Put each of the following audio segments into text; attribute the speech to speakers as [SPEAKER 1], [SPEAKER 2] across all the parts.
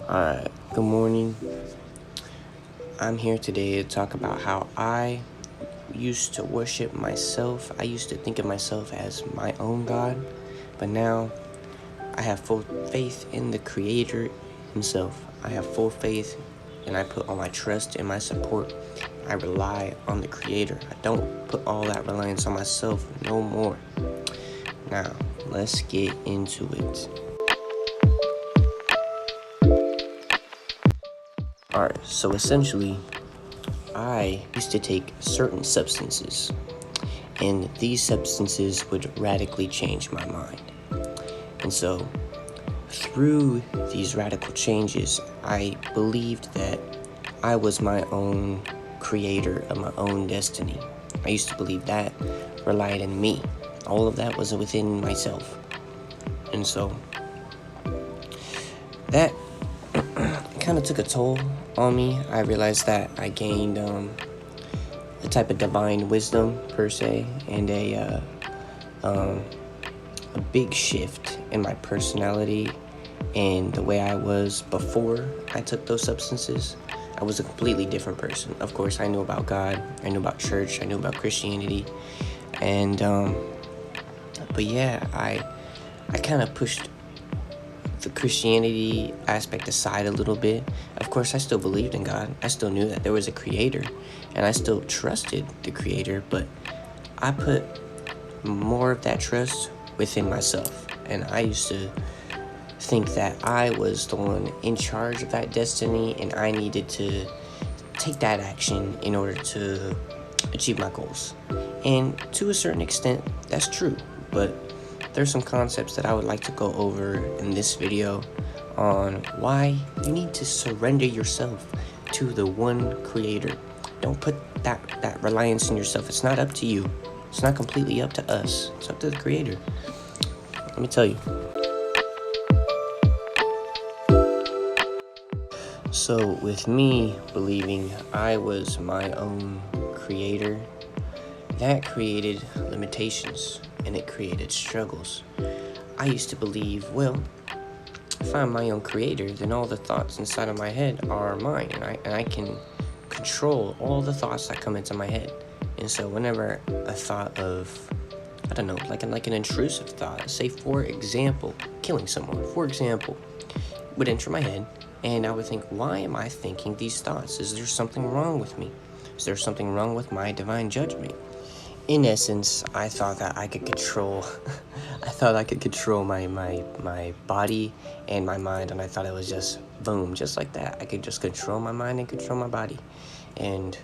[SPEAKER 1] Alright, good morning. I'm here today to talk about how I used to worship myself. I used to think of myself as my own God, but now I have full faith in the Creator Himself. I have full faith and I put all my trust and my support. I rely on the Creator. I don't put all that reliance on myself no more. Now, let's get into it. Alright, so essentially, I used to take certain substances, and these substances would radically change my mind. And so, through these radical changes, I believed that I was my own creator of my own destiny. I used to believe that relied in me. All of that was within myself. And so, that kind of took a toll on me. I realized that I gained a type of divine wisdom per se, and a big shift in my personality and the way I was before I took those substances. I was a completely different person. Of course, I knew about God, I knew about church, I knew about Christianity, and but yeah, I kind of pushed the Christianity aspect aside a little bit. Of course, I still believed in God. I still knew that there was a creator, and I still trusted the creator, but I put more of that trust within myself. And I used to think that I was the one in charge of that destiny, and I needed to take that action in order to achieve my goals. And to a certain extent, that's true, but there's some concepts that I would like to go over in this video on why you need to surrender yourself to the one creator. Don't put that reliance in yourself. It's not up to you. It's not completely up to us. It's up to the creator. Let me tell you. So with me believing I was my own creator, that created limitations and it created struggles. I used to believe, well, if I'm my own creator, then all the thoughts inside of my head are mine, and I can control all the thoughts that come into my head. And so whenever a thought of, I don't know, like an intrusive thought, say for example, killing someone, for example, would enter my head, and I would think, why am I thinking these thoughts? Is there something wrong with me? Is there something wrong with my divine judgment? In essence, I thought that I could control my body and my mind, and I thought it was just boom, just like that. I could just control my mind and control my body, and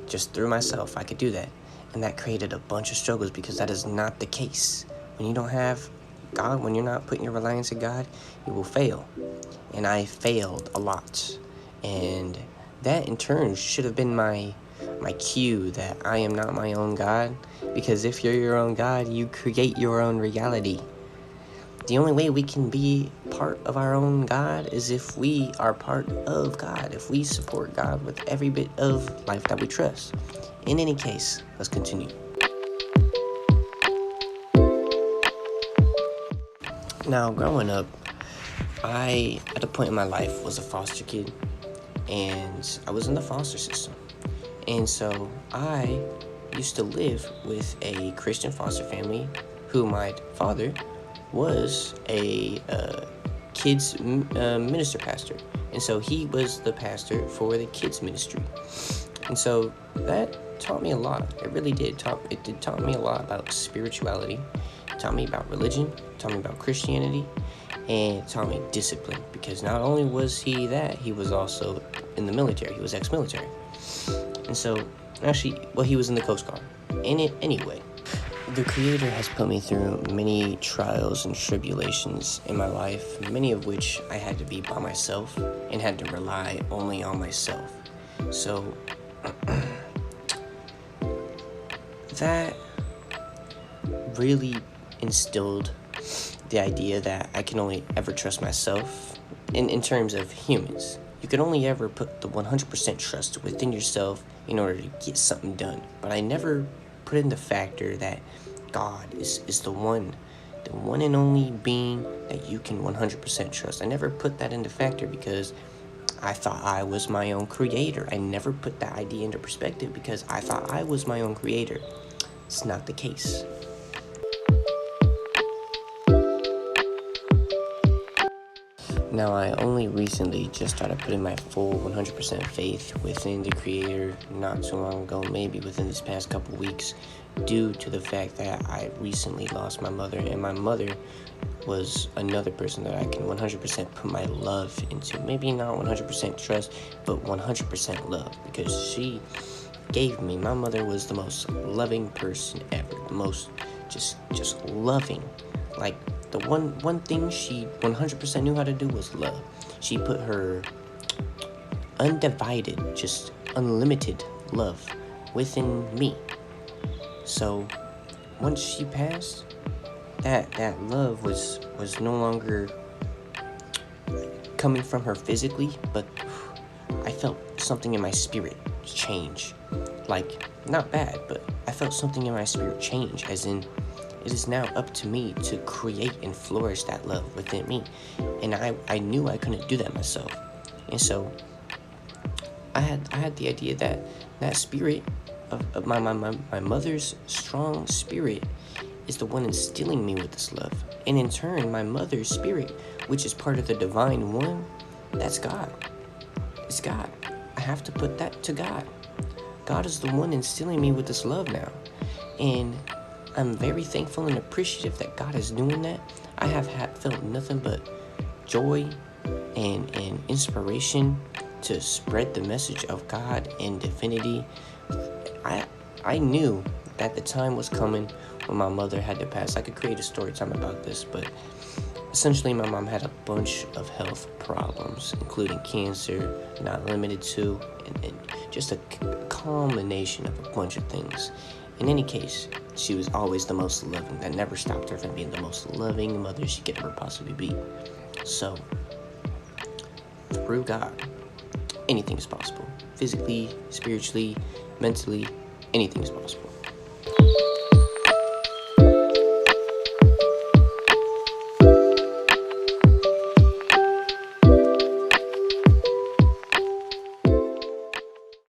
[SPEAKER 1] just through myself I could do that. And that created a bunch of struggles, because that is not the case. When you don't have God, when you're not putting your reliance in God, you will fail. And I failed a lot, and that in turn should have been my cue that I am not my own God, because if you're your own God, you create your own reality. The only way we can be part of our own God is if we are part of God, if we support God with every bit of life that we trust. In any case, let's continue. Now, growing up, I, at a point in my life, was a foster kid, and I was in the foster system. And so I used to live with a Christian foster family who my father was a kids minister pastor. And so he was the pastor for the kids ministry. And so that taught me a lot. It really did. It taught me a lot about spirituality. It taught me about religion. It taught me about Christianity. And it taught me discipline. Because not only was he that, he was also in the military. He was ex-military. And so, actually, well, he was in the Coast Guard. Anyway, the Creator has put me through many trials and tribulations in my life, many of which I had to be by myself and had to rely only on myself. So, that really instilled the idea that I can only ever trust myself in terms of humans. You can only ever put the 100% trust within yourself in order to get something done. But I never put in the factor that God is the one the one and only being that you can 100% trust. I never put that into factor because I thought I was my own creator. I never put that idea into perspective because I thought I was my own creator. It's not the case. Now, I only recently just started putting my full 100% faith within the Creator not too long ago, maybe within this past couple weeks, due to the fact that I recently lost my mother, and my mother was another person that I can 100% put my love into. Maybe not 100% trust, but 100% love, because she gave me, my mother was the most loving person ever, the most just loving. Like, the one thing she 100% knew how to do was love. She put her undivided, just unlimited love within me. So once she passed, that love was no longer coming from her physically, but I felt something in my spirit change. Like, not bad, but I felt something in my spirit change, as in, it is now up to me to create and flourish that love within me. And I knew I couldn't do that myself. And so I had the idea that that spirit of my mother's strong spirit is the one instilling me with this love. And in turn, my mother's spirit, which is part of the divine one, that's God. It's God. I have to put that to God. God is the one instilling me with this love now. And I'm very thankful and appreciative that God is doing that. I have felt nothing but joy and inspiration to spread the message of God and divinity. I knew that the time was coming when my mother had to pass. I could create a story time about this, but essentially my mom had a bunch of health problems, including cancer, not limited to, and just a culmination of a bunch of things. In any case, she was always the most loving. That never stopped her from being the most loving mother she could ever possibly be. So, through God, anything is possible. Physically, spiritually, mentally, anything is possible.